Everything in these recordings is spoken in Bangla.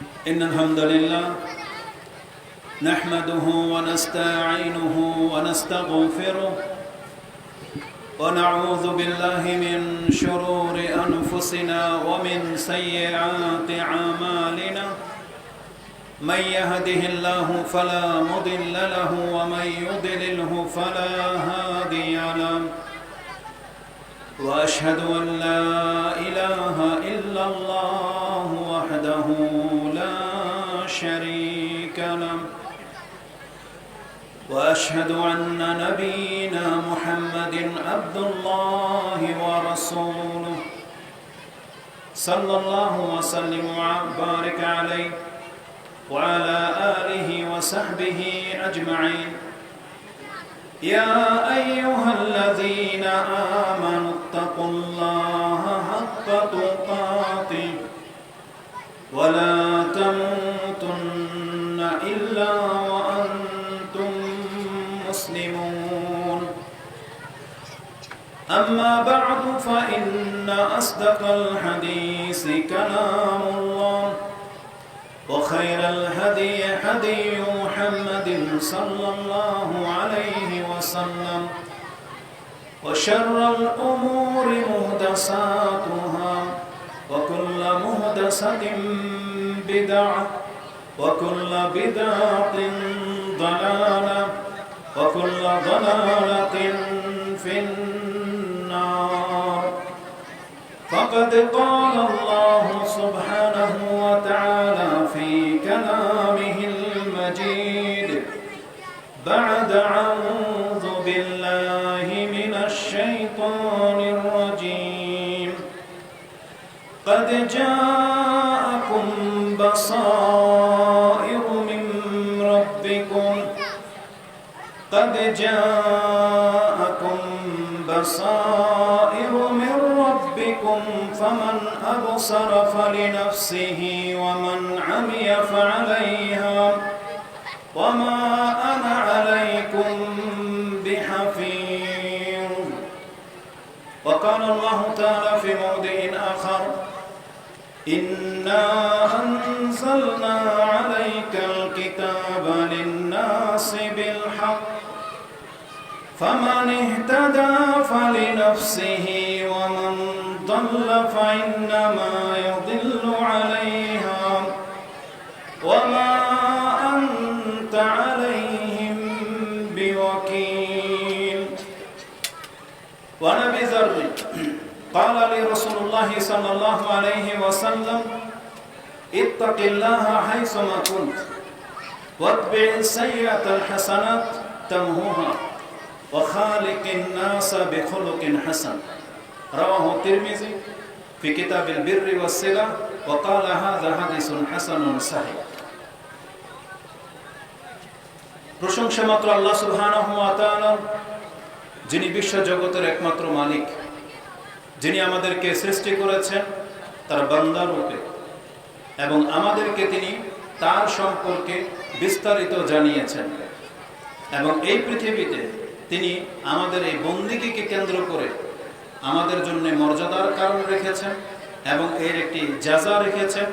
إن الحمد لله نحمده ونستعينه ونستغفره ونعوذ بالله من شرور أنفسنا ومن سيئات أعمالنا من يهده الله فلا مضل له ومن يضلله فلا هادي له وأشهد أن لا إله إلا الله وحده لا شريك له وأشهد أن نبينا محمد عبد الله ورسوله صلى الله وسلم وبارك عليه وعلى آله وصحبه أجمعين يا أيها الذين آمنوا اتقوا الله حق تقاته ولا تموتن إلا وأنتم مسلمون أما بعد فإن أصدق الحديث كلام الله وخير الهدي هدي محمد صلى الله عليه وسلم وشر الأمور محدثاتها وكل محدثة بدعة وكل بدعة ضلالة وكل ضلالة في النار فقد قال الله سبحانه وتعالى في كلامه المجيد بعد أعوذ بالله من الشيطان الرجيم قد جاءكم بصائر من ربكم قد جاءكم بصائر من ربكم فمن أبصر فلنفسه ومن عمي فعليها وما أنا عليكم بحفيظ وقال الله تعالى في موضع آخر إنا أنزلنا عليك الكتاب للناس بالحق فمن اهتدى فلنفسه ومن ضل فإنما يضل عليها وما أنت عليهم بوكيل وعن أبي ذر قال لي رسول الله صلى الله عليه وسلم اتق الله حيثما كنت واتبع السيئة الحسنات تمحوها وخالق الناس بخلق حسن رواه الترمذي في كتاب البر والصلة وقال هذا حديث حسن صحيح প্রশংসা মাত্র আল্লাহ সুবহানাহু ওয়া তাআলা যিনি বিশ্ব জগতের একমাত্র মালিক যিনি আমাদেরকে সৃষ্টি করেছেন তার বান্দা রূপে এবং আমাদেরকে তিনি তার সম্পর্কে বিস্তারিত জানিয়েছেন এবং এই পৃথিবীতে তিনি আমাদের এই বন্দিগিকে কেন্দ্র করে আমাদের জন্য মর্যাদার কারণ রেখেছেন এবং এর একটি জাযা রেখেছেন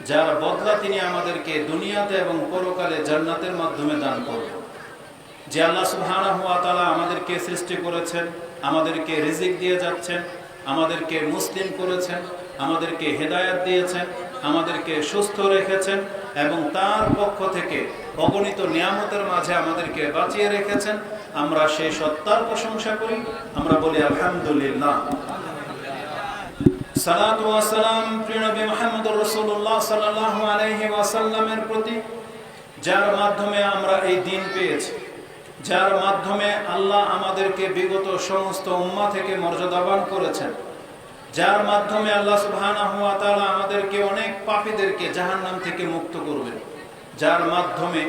যার বদলা তিনি আমাদেরকে দুনিয়াতে এবং পরকালে জান্নাতের মাধ্যমে দান করবেন যে আল্লাহ সুবহানাহু ওয়া তাআলা আমাদেরকে সৃষ্টি করেছেন আমাদেরকে রিজিক দিয়ে যাচ্ছেন আমাদেরকে মুসলিম করেছেন আমাদেরকে হেদায়েত দিয়েছেন আমাদেরকে সুস্থ রেখেছেন এবং তার পক্ষ থেকে অগণিত নিয়ামতের মাঝে আমাদেরকে বাঁচিয়ে রেখেছেন আমরা সেই সত্তার প্রশংসা করি আমরা বলি আলহামদুলিল্লাহ সালাতু ওয়া সালাম প্রিয় নবী মুহাম্মদুর রাসূলুল্লাহ সাল্লাল্লাহু আলাইহি ওয়াসাল্লামের প্রতি যার মাধ্যমে আমরা এই দিন পেয়েছি যার মাধ্যমে আল্লাহ আমাদেরকে বিগত সমস্ত উম্মাহ থেকে মর্যাদাবান করেছেন যার মাধ্যমে আল্লাহ সুবহানাহু ওয়া তাআলা আমাদেরকে অনেক পাপীদেরকে জাহান্নাম থেকে মুক্ত করবেন যার মাধ্যমে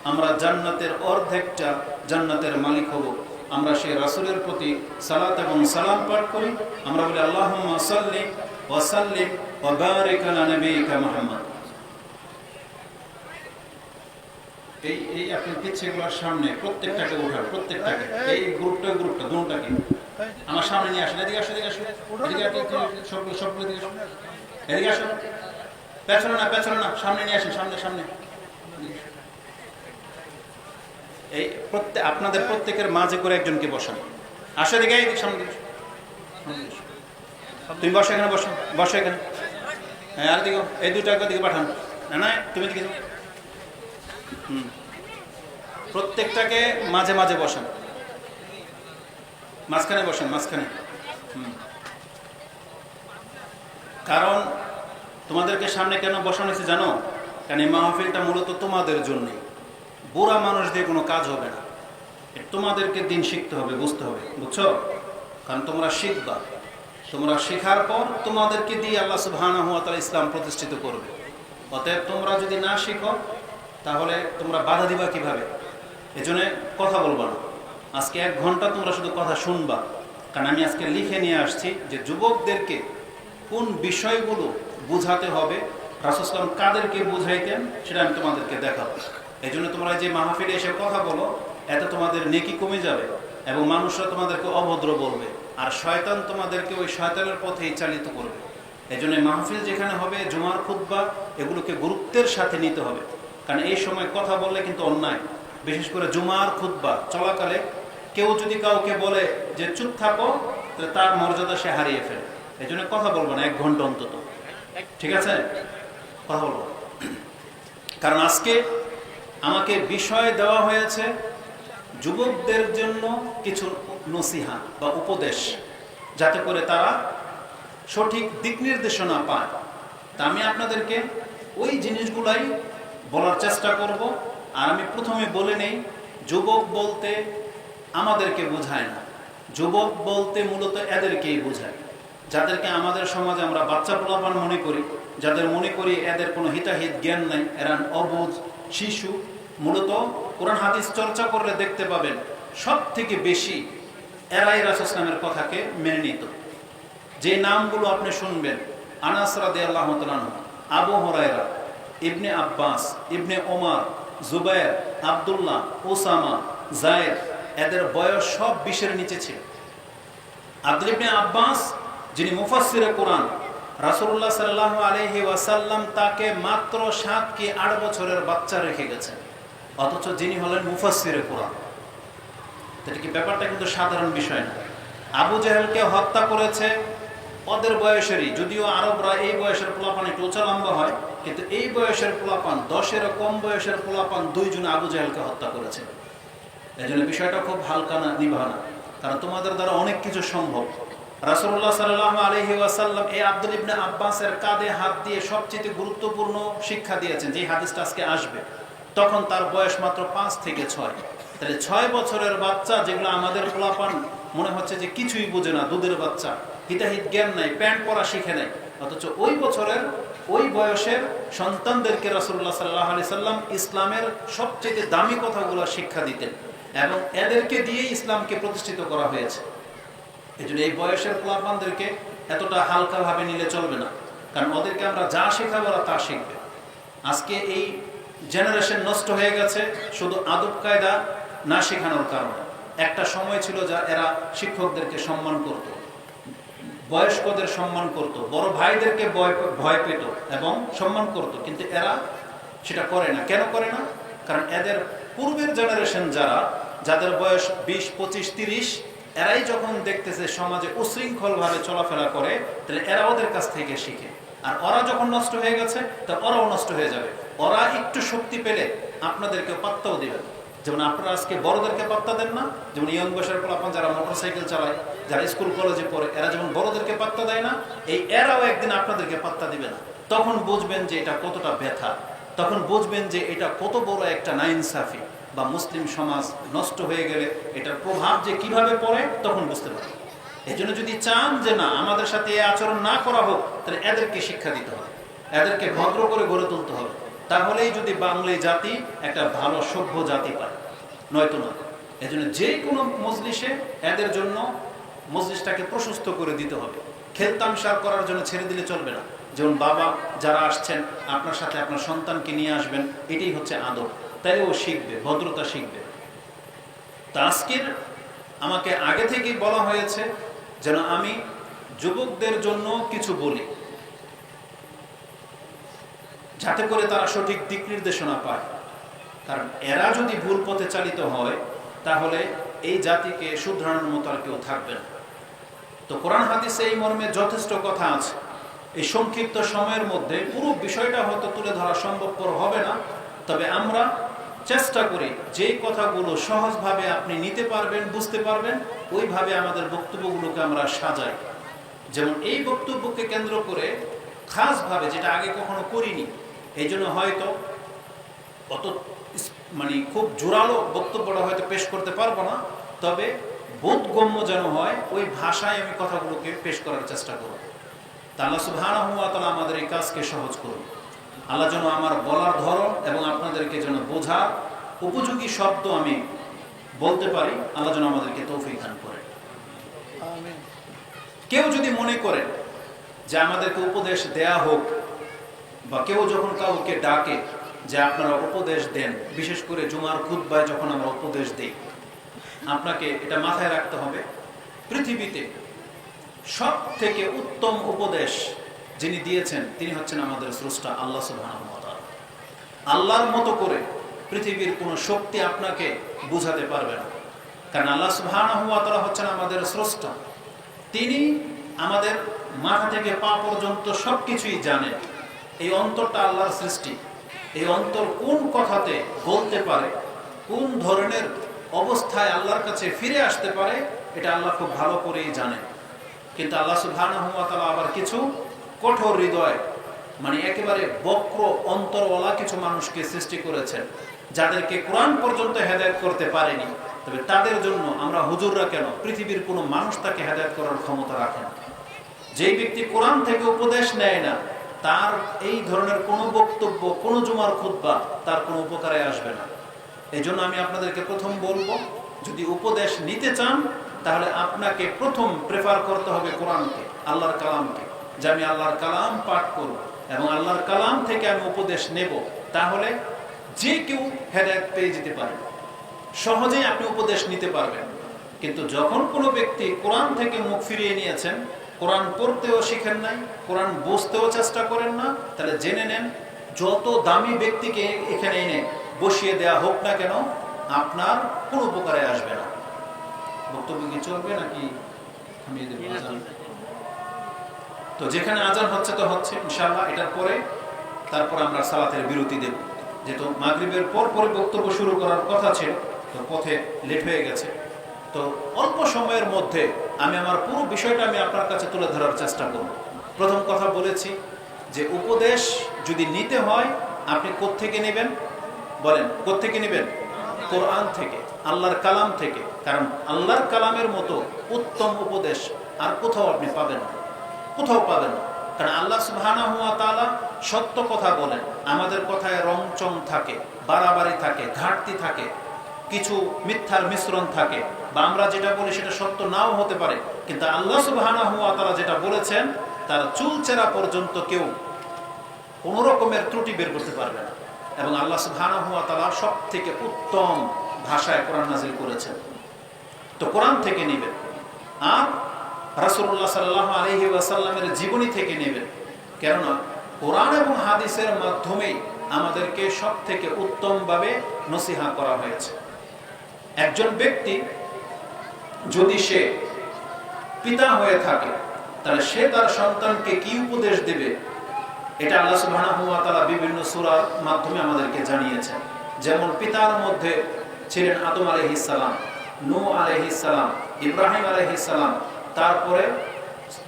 আমরা জান্নাতের অর্ধেকটা জান্নাতের মালিক হব আমরা সেই রাসূলের প্রতি সালাত এবং সালাম পাঠ করি আমরা বলি আল্লাহুম্মা সাল্লি ওয়া সাল্লিম ওয়া বারিক আলা নবিয়িকা মুহাম্মদ এই আপনি পিচ্ছেগুলোর সামনে প্রত্যেকটাকে উঠান প্রত্যেকটাকে এই গ্রুপটা দুটোটাকে আমার সামনে নিয়ে আসেন এদিকে আসেন এদিকে আসেন এদিকে সবগুলো দিকে এদিকে আসেন পেছনে না, পেছনে না, সামনে নিয়ে আসেন, সামনে সামনে। এই আপনাদের প্রত্যেকের মাঝে করে একজনকে বসান। আসো দিকে, সামনে দিকে। তুমি বসো এখানে, বসো বসো এখানে। হ্যাঁ, আর দিকে এই দুটো দিকে পাঠান। না না, তুমি দিকে। প্রত্যেকটাকে মাঝে মাঝে বসান, মাঝখানে বসেন, মাঝখানে। কারণ তোমাদেরকে সামনে কেন বসানো হয়েছে জানো? কারণ এই মাহফিলটা মূলত তোমাদের জন্য। বুড়া মানুষ দিয়ে কোনো কাজ হবে না, তোমাদেরকে দিন শিখতে হবে, বুঝতে হবে, বুঝছো? কারণ তোমরা শিখবা, তোমরা শেখার পর তোমাদেরকে দিয়ে আল্লাহ সুবহানাহু ওয়া তাআলা ইসলাম প্রতিষ্ঠিত করবে। অতএব তোমরা যদি না শিখো তাহলে তোমরা বাধা দিবা কিভাবে? এজন্য কথা বলবা না। আজকে 1 ঘন্টা তোমরা শুধু কথা শুনবা। কারণ আমি আজকে লিখে নিয়ে আসছি যে যুবকদেরকে কোন বিষয়গুলো বুঝাতে হবে, রাসূল সাল্লাল্লাহু আলাইহি ওয়াসাল্লাম কাদেরকে বুঝাইতেন সেটা আমি তোমাদেরকে দেখাবো। এই জন্য তোমরা যে মাহফিলে এসে কথা বলো, এতে তোমাদের নেকি কমে যাবে এবং মানুষরা তোমাদেরকে অভদ্র বলবে, আর শয়তান তোমাদেরকে ওই শয়তানের পথেই চালিত করবে। এই জন্য মাহফিল যেখানে হবে, জুমার খুতবা, এগুলোকে গুরুত্বের সাথে নিতে হবে। কারণ এই সময় কথা বললে কিন্তু অন্যায়। বিশেষ করে জুমার খুতবা চলাকালে কেউ যদি কাউকে বলে যে চুপ থাকো, তাহলে তার মর্যাদা সে হারিয়ে ফেলে। এই জন্য কথা বলবো না 1 ঘন্টা অন্তত, ঠিক আছে? কথা বলবো। কারণ আজকে আমাকে বিষয় দেওয়া হয়েছে যুবকদের জন্য কিছু নসিহা বা উপদেশ, যাতে করে তারা সঠিক দিক নির্দেশনা পায়। তা আমি আপনাদেরকে ওই জিনিসগুলাই বলার চেষ্টা করব। আর আমি প্রথমে বলে নেই, যুবক বলতে আমাদেরকে বোঝায় না, যুবক বলতে মূলত এদেরকেই বোঝায়, যাদেরকে আমাদের সমাজে আমরা বাচ্চা পোলাপান মনে করি, যাদের মনে করি এদের কোনো হিতাহিত জ্ঞান নাই, এরা অবুঝ শিশু। মূলত কোরআন হাদিস চর্চা করলে দেখতে পাবেন সব থেকে বেশি এরাই রাসূল ইসলামের কথাকে মেনে নিত। যে নামগুলো আপনি শুনবেন, আনাস রাদিয়াল্লাহু তাআলা আনহু, আবু হুরায়রা, ইবনে আব্বাস, ইবনে ওমর, জুবায়ের, আব্দুল্লাহ, ওসামা, যায়েদ, এদের বয়স সব 20-এর নিচে ছিল। আব্দুল ইবনে আব্বাস যিনি মুফাসসিরে কোরআন, রাসূলুল্লাহ সাল্লাল্লাহু আলাইহি ওয়াসাল্লাম তাকে মাত্র 7 কি 8 বছরের বাচ্চা রেখে গেছেন, অথচ যিনি হলেন মুফাসসিরে কোরআন। এটা কি ব্যাপারটা কিন্তু সাধারণ বিষয় না। আবু জেহেলকে হত্যা করেছে ওদের বয়সেরই, যদিও আরবরা এই বয়সের পোলাপান একটু উঁচা লম্বা হয়, কিন্তু এই বয়সের পোলাপান, 10-এরও কম বয়সের পোলাপান 2 জন আবু জেহেলকে হত্যা করেছে। এই জন্য বিষয়টা খুব হালকা না, নিভা না, কারণ তোমাদের দ্বারা অনেক কিছু সম্ভব। রাসূলুল্লাহ সাল্লাল্লাহু আলাইহি ওয়াসাল্লাম এই আব্দুল ইবনে আব্বাসের কাঁধে হাত দিয়ে সবচেয়ে গুরুত্বপূর্ণ শিক্ষা দিয়েছেন, যে হাদিসটা আজকে আসবে। তখন তার বয়স মাত্র 5 থেকে 6। তাহলে 6 বছরের বাচ্চা, যেগুলো আমাদের পোলাপান মনে হচ্ছে যে কিছুই বোঝে না, দুধের বাচ্চা, হিতাহিত জ্ঞান নাই, প্যান্ট পরা শিখে নাই, অথচ ওই বছরের ওই বয়সের সন্তানদেরকে রাসূলুল্লাহ সাল্লাল্লাহু আলাইহি সাল্লাম ইসলামের সবচেয়ে দামি কথাগুলো শিক্ষা দিতেন, এবং এদেরকে দিয়েই ইসলামকে প্রতিষ্ঠিত করা হয়েছে। এই জন্য এই বয়সের পোলাপানদেরকে এতটা হালকাভাবে নিলে চলবে না, কারণ ওদেরকে আমরা যা শেখাবো ওরা তা শিখবে। আজকে এই জেনারেশন নষ্ট হয়ে গেছে শুধু আদব কায়দা না শেখানোর কারণে। একটা সময় ছিল যা এরা শিক্ষকদেরকে সম্মান করত, বয়স্কদের সম্মান করত, বড় ভাইদেরকে ভয় পেত এবং সম্মান করত, কিন্তু এরা সেটা করে না। কেন করে না? কারণ এদের পূর্বের জেনারেশন যাদের বয়স 20, 25, 30, এরাই যখন দেখতেছে সমাজে উশৃঙ্খলভাবে চলাফেরা করে, তাহলে এরা ওদের কাছ থেকে শিখে। আর ওরা যখন নষ্ট হয়ে গেছে, তা ওরাও নষ্ট হয়ে যাবে। ওরা একটু শক্তি পেলে আপনাদেরকে পাত্তাও দিবে। যেমন আপনারা আজকে বড়দেরকে পাত্তা দেন না, যেমন ইয়ং বয়সের পোলাপান যারা মোটরসাইকেল চালায়, যারা স্কুল কলেজে পড়ে, এরা যেমন বড়দেরকে পাত্তা দেয় না, এরাও একদিন আপনাদেরকে পাত্তা দিবে না। তখন বুঝবেন যে এটা কতটা ব্যথা, তখন বুঝবেন যে এটা কত বড় একটা নাইনসাফি, বা মুসলিম সমাজ নষ্ট হয়ে গেলে এটার প্রভাব যে কিভাবে পড়ে তখন বুঝতে পারবেন। এই জন্য যদি চান যে না আমাদের সাথে এই আচরণ না করা হোক, তাহলে এদেরকে শিক্ষা দিতে হবে, এদেরকে ভদ্র করে গড়ে তুলতে হবে। তাহলেই যদি বাঙালি জাতি একটা ভালো সভ্য জাতি পায়, নয়তো না। এই জন্য যে কোনো মজলিসে এদের জন্য মজলিসটাকে প্রশস্ত করে দিতে হবে। খেলতামশার করার জন্য ছেড়ে দিলে চলবে না। যেমন বাবা যারা আসছেন আপনার সাথে আপনার সন্তানকে নিয়ে আসবেন, এটাই হচ্ছে আদব, তাইলে ও শিখবে, ভদ্রতা শিখবে। তা আজকের আমাকে আগে থেকেই বলা হয়েছে যেন আমি যুবকদের জন্য কিছু বলি। যাতে করে তারা সঠিক দিক নির্দেশনা পায়। কারণ এরা যদি ভুল পথে চালিত হয় তাহলে এই জাতিকে শুধরানোর মতো আর কেউ থাকবে না। তো কোরআন হাদিসে এই মর্মে যথেষ্ট কথা আছে। এই সংক্ষিপ্ত সময়ের মধ্যে পুরো বিষয়টা হয়তো তুলে ধরা সম্ভবপর হবে না, তবে আমরা চেষ্টা করি যেই কথাগুলো সহজভাবে আপনি নিতে পারবেন, বুঝতে পারবেন, ওইভাবে আমাদের বক্তব্যগুলোকে আমরা সাজাই। যেমন এই বক্তব্যকে কেন্দ্র করে খাসভাবে, যেটা আগে কখনো করিনি, এই জন্য হয়তো অত খুব জোরালো বক্তব্যটা হয়তো পেশ করতে পারবো না, তবে বোধগম্য যেন হয় ওই ভাষায় আমি কথাগুলোকে পেশ করার চেষ্টা করব। তা আল্লাহ সুবহানাহু ওয়া তাআলা আমাদের এই কাজকে সহজ করুন। আল্লাহ যেন আমার বলার ধরন এবং আপনাদেরকে যেন বোঝার উপযোগী শব্দ আমি বলতে পারি, আল্লাহ যেন আমাদেরকে তৌফিক দান করেন। আমিন। কেউ যদি মনে করেন যে আমাদেরকে উপদেশ দেয়া হোক, বা কেউ যখন কাউকে ডাকে যে আপনারা উপদেশ দেন, বিশেষ করে জুমার খুতবায় যখন আমরা উপদেশ দিই, আপনাকে এটা মাথায় রাখতে হবে, পৃথিবীতে সব থেকে উত্তম উপদেশ যিনি দিয়েছেন তিনি হচ্ছেন আমাদের স্রষ্টা আল্লাহ সুবহানাহু ওয়া তাআলা। আল্লাহর মতো করে পৃথিবীর কোনো শক্তি আপনাকে বুঝাতে পারবে না, কারণ আল্লাহ সুবহানাহু ওয়া তাআলা হচ্ছেন আমাদের স্রষ্টা। তিনি আমাদের মাথা থেকে পা পর্যন্ত সবকিছুই জানেন। এই অন্তরটা আল্লাহর সৃষ্টি। এই অন্তর কোন কথাতে বলতে পারে, কোন ধরনের অবস্থায় আল্লাহর কাছে ফিরে আসতে পারে, এটা আল্লাহ খুব ভালো করেই জানেন। কিন্তু আল্লাহ সুবহানাহু ওয়া তাআলা আবার কিছু কঠোর হৃদয়, একেবারে বক্র অন্তরওয়ালা কিছু মানুষকে সৃষ্টি করেছেন, যাদেরকে কোরআন পর্যন্ত হেদায়েত করতে পারেনি। তবে তাদের জন্য আমরা হুজুররা কেন, পৃথিবীর কোনো মানুষ তাকে হেদায়েত করার ক্ষমতা রাখে না। যেই ব্যক্তি কোরআন থেকে উপদেশ নেয় না, তার এই ধরনের কোনো বক্তব্য, কোনো জুমার খুতবা তার কোনো উপকারে আসবে না। এই জন্য আমি আপনাদেরকে প্রথম বলবো, যদি উপদেশ নিতে চান তাহলে আপনাকে প্রথম প্রেফার করতে হবে কোরআনকে, আল্লাহর কালামকে, যে আমি আল্লাহর কালাম পাঠ করব এবং আল্লাহর কালাম থেকে আমি উপদেশ নেব, তাহলে যে কেউ হেদায়েত পেয়ে যেতে পারে, সহজেই আপনি উপদেশ নিতে পারবেন। কিন্তু যখন কোনো ব্যক্তি কোরআন থেকে মুখ ফিরিয়ে নিয়েছেন, কোরআন পড়তেও শিখেন নাই, কোরআন বুঝতেও চেষ্টা করেন না, তাহলে জেনে নেন যত দামি ব্যক্তিকে এখানে এনে বসিয়ে দেয়া হোক না কেন, আপনার কোনো উপকারে আসবে না। বক্তব্য কি চলবে নাকি থামিয়ে দেব? তো যেখানে আজান হচ্ছে তো হচ্ছে, ইনশাআল্লাহ এটার পরে তারপর আমরা সালাতের বিরতি দেব। যেহেতু মাগরিবের পর পরে বক্তব্য শুরু করার কথা ছিল, তো পথে লেট হয়ে গেছে। তো অল্প সময়ের মধ্যে আমি আমার পুরো বিষয়টা আমি আপনার কাছে তুলে ধরার চেষ্টা করব। প্রথম কথা বলেছি যে উপদেশ যদি নিতে হয় আপনি কোত্থেকে নেবেন বলেন? কোত্থেকে নেবেন? কোরআন থেকে, আল্লাহর কালাম থেকে। কারণ আল্লাহর কালামের মতো উত্তম উপদেশ আর কোথাও আপনি পাবেন না, কোথাও পাবেন না। কারণ আল্লাহ সুবহানাহু ওয়া তাআলা সত্য কথা বলেন, আমাদের কথায় রংচং থাকে, বাড়াবাড়ি থাকে, ঘাটতি থাকে, কিছু মিথ্যার মিশ্রণ থাকে, বা আমরা যেটা বলি সেটা সত্য নাও হতে পারে। কিন্তু আল্লাহ সুবহানাহু ওয়া তাআলা যেটা বলেছেন তার চুলচেরা পর্যন্ত কেউ কোনো রকমের ত্রুটি বের করতে পারবে না। এবং আল্লাহ সুবহানাহু ওয়া তাআলা সব থেকে উত্তম ভাষায় কোরআন নাযিল করেছেন। তো কোরআন থেকে নেবেন, আর রাসূলুল্লাহ সাল্লাল্লাহু আলাইহি ওয়াসাল্লামের জীবনী থেকে নেবেন। কেননা কোরআন এবং হাদিসের মাধ্যমেই আমাদেরকে সব থেকে উত্তমভাবে নসিহত করা হয়েছে। একজন ব্যক্তি যদি সে পিতা হয়ে থাকে, তাহলে সে তার সন্তানকে কি উপদেশ দেবে, এটা আল্লাহ সুবহানাহু ওয়া তাআলা বিভিন্ন সূরার মাধ্যমে আমাদেরকে জানিয়েছেন। যেমন পিতার মধ্যে ছিলেন আদম আলাইহিস সালাম, নূহ আলাইহিস সালাম, ইব্রাহিম আলাইহিস সালাম, তারপরে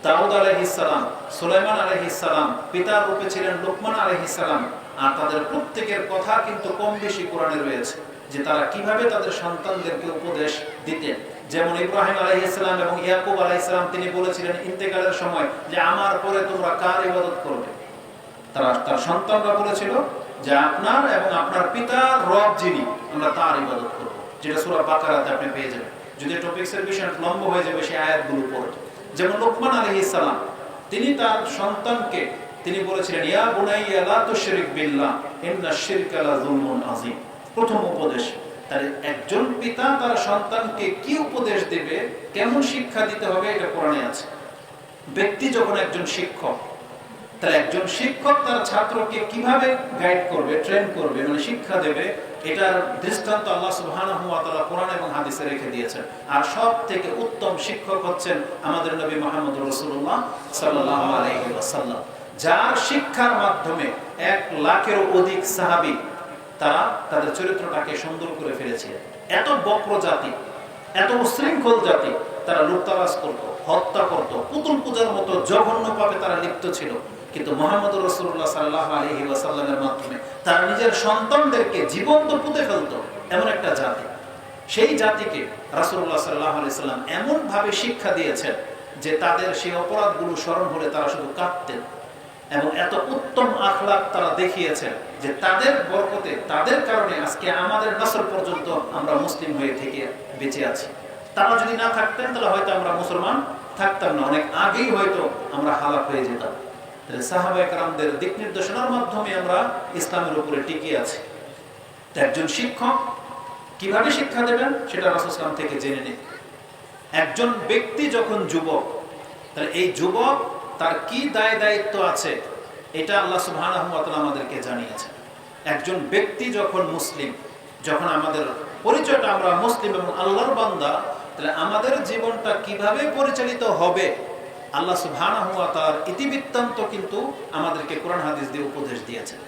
দাউদ আলাইহিস সালাম, সুলাইমান আলাইহিস সালাম, পিতার রূপে ছিলেন লোকমান আলাইহিস সালাম। আর তাদের প্রত্যেকের কথা কিন্তু কম বেশি কোরআনে রয়েছে, যে তারা কিভাবে তাদের সন্তানদেরকে উপদেশ দিতেন। যেমন ইব্রাহিম আলাইহিস সালাম এবং ইয়াকুব আলাইহিস সালাম, তিনি বলেছিলেন ইন্তেকালের সময় যে আমার পরে তোমরা কার ইবাদত করবে। তার সন্তানরা বলেছিল যে আপনার এবং আপনার পিতার রব যিনি, আমরা তার ইবাদত করব, যেটা সূরা বাকারাতে আপনি পেয়ে যাবেন। যদি টপিকসের বিষয় লম্ব হয়ে যাবে সেই আয়াতগুলো পড়ে। যেমন লোকমান আলাইহিস সালাম, তিনি তার সন্তানকে তিনি বলেছিলেন ইয়া বুনাইয়া লা তুশরিক বিল্লাহ ইন্নাশ শিরকা লাযুলমুন আযীম। প্রথম উপদেশ। তাহলে একজন পিতা তার সন্তানকে কি উপদেশ দেবে, কেমন শিক্ষা দিতে হবে, এটা কোরআনে আছে। ব্যক্তি যখন একজন শিক্ষক, তাহলে একজন শিক্ষক তার ছাত্রকে কিভাবে গাইড করবে, ট্রেন করবে, মানে শিক্ষা দেবে, এটার দৃষ্টান্ত আল্লাহ সুবহানাহু ওয়া তাআলা কোরআন এবং হাদিসে রেখে দিয়েছেন। আর সব থেকে উত্তম শিক্ষক হচ্ছেন আমাদের নবী মুহাম্মদ রাসূলুল্লাহ সাল্লাল্লাহু আলাইহি ওয়াসাল্লাম, যার শিক্ষার মাধ্যমে 1 লাখেরও অধিক সাহাবী তারা তাদের চরিত্রটাকে সুন্দর করে ফেলেছে। এত বক্র জাতি, এত উশৃঙ্খল জাতি, তারা লুটতরাজ করত, হত্যা করত, পুতুল পূজার মতো জঘন্য পাপে তারা লিপ্ত ছিল। কিন্তু মুহাম্মদ রাসূলুল্লাহ সাল্লাল্লাহু আলাইহি ওয়াসাল্লামের মাধ্যমে তারা নিজের সন্তানদেরকে জীবন্ত পুঁতে ফেলত। এমন একটা জাতি, সেই জাতিকে রাসূলুল্লাহ সাল্লাল্লাহু আলাইহি ওয়াসাল্লাম এমন ভাবে শিক্ষা দিয়েছেন যে তাদের সেই অপরাধগুলো স্মরণ হলে তারা শুধু কাঁদতেন। এবং এত উত্তম আখলাক তারা দেখিয়েছেন যে তাদের বরকতে, তাদের কারণে আজকে আমাদের নসল পর্যন্ত আমরা মুসলিম হয়ে থেকে বেঁচে আছি। তারা যদি না থাকতেন তাহলে হয়তো আমরা মুসলমান থাকতাম না, অনেক আগেই হয়তো আমরা হালাক হয়ে যেতাম। তাহলে সাহাবায়ে কেরামদের দিক নির্দেশনার মাধ্যমে আমরা ইসলামের উপরে টিকে আছি। একজন শিক্ষক কিভাবে শিক্ষা দেবেন সেটা রাসূল সাল্লাল্লাহু আলাইহি ওয়াসাল্লাম থেকে জেনে নিন। একজন ব্যক্তি যখন যুবক, তাহলে এই যুবক তার কি দায় দায়িত্ব আছে এটা আল্লাহ সুবহানাহু ওয়া তাআলা আমাদেরকে জানিয়েছেন। একজন ব্যক্তি যখন মুসলিম, যখন আমাদের পরিচয়টা আমরা মুসলিম এবং আল্লাহর বান্দা, তাহলে আমাদের জীবনটা কিভাবে পরিচালিত হবে আল্লাহ সুবহানাহু ওয়া তাআলার ইতিবৃত্তান্ত কিন্তু আমাদেরকে কোরআন হাদিস দিয়ে উপদেশ দিয়েছেন।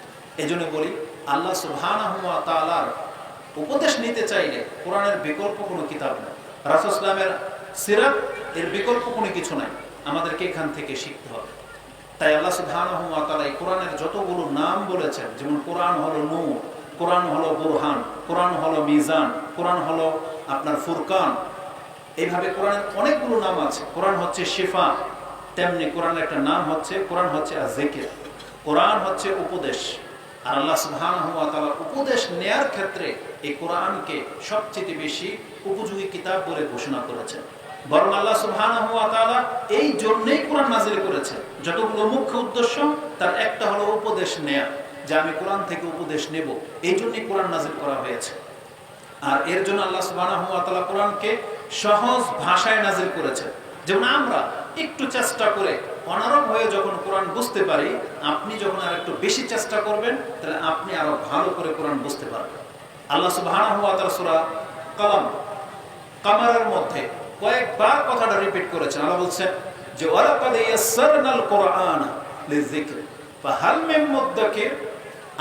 এজন্য বলি, আল্লাহ সুবহানাহু ওয়া তাআলার উপদেশ নিতে চাইলে কোরআনের বিকল্প কোনো কিতাব নেই, রাসূল সাল্লাল্লাহু আলাইহি ওয়াসাল্লামের সিরাত এর বিকল্প কোনো কিছু নাই। আমাদেরকে এখান থেকে শিখতে হবে। তাই আল্লাহ সুবহানাহু ওয়া তাআলা এই কোরআনের যতগুলো নাম বলেছেন, যেমন কোরআন হলো নূর, কোরআন হলো বুরহান, কোরআন হলো মিজান, কোরআন হলো আপনার ফুরকান, এইভাবে কোরআনের অনেকগুলো নাম আছে। কোরআন হচ্ছে শিফা, তেমনি কোরআনের একটা নাম হচ্ছে কোরআন হচ্ছে আয-যিকর, কোরআন হচ্ছে উপদেশ। আর আল্লাহ সুবহানাহু ওয়া তাআলা উপদেশ নেয়ার ক্ষেত্রে এই কোরআনকে সবচেয়ে বেশি উপযোগী কিতাব বলে ঘোষণা করেছেন। বরং আল্লাহ সুবহানাহু ওয়া তাআলা এই জন্যই কোরআন নাযিল করেছেন, যতগুলো মুখ্য উদ্দেশ্য তার একটা হলো উপদেশ নেয়া, যে আমি কোরআন থেকে উপদেশ নেব, এই জন্যই কোরআন নাযিল করা হয়েছে। আর এর জন্য আল্লাহ সুবহানাহু ওয়া তাআলা কোরআনকে সহজ ভাষায় নাযিল করেছেন। যেমন আমরা একটু চেষ্টা করে অনারব হয়ে যখন কোরআন বুঝতে পারি, আপনি যখন আর একটু বেশি চেষ্টা করবেন তাহলে আপনি আরো ভালো করে কোরআন বুঝতে পারবেন। আল্লাহ সুবহানাহু ওয়া তাআলা সূরা কামারের মধ্যে কয়েকবার কথাটা রিপিট করেছেন। আল্লাহ বলছেন যে ওয়ালাকাদ ইয়াসসারনাল কুরআনা লিযিকর ফাহাল মিন মুদ্দাকির,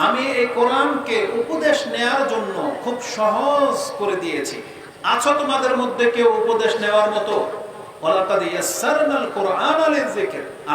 আমি এই কোরআনকে উপদেশ নেয়ার জন্য খুব সহজ করে দিয়েছি, আছো তোমাদের মধ্যে কেউ উপদেশ নেওয়ার মতো? ওয়ালাকাদ ইয়াসসারনাল কুরআনা লিযিকর।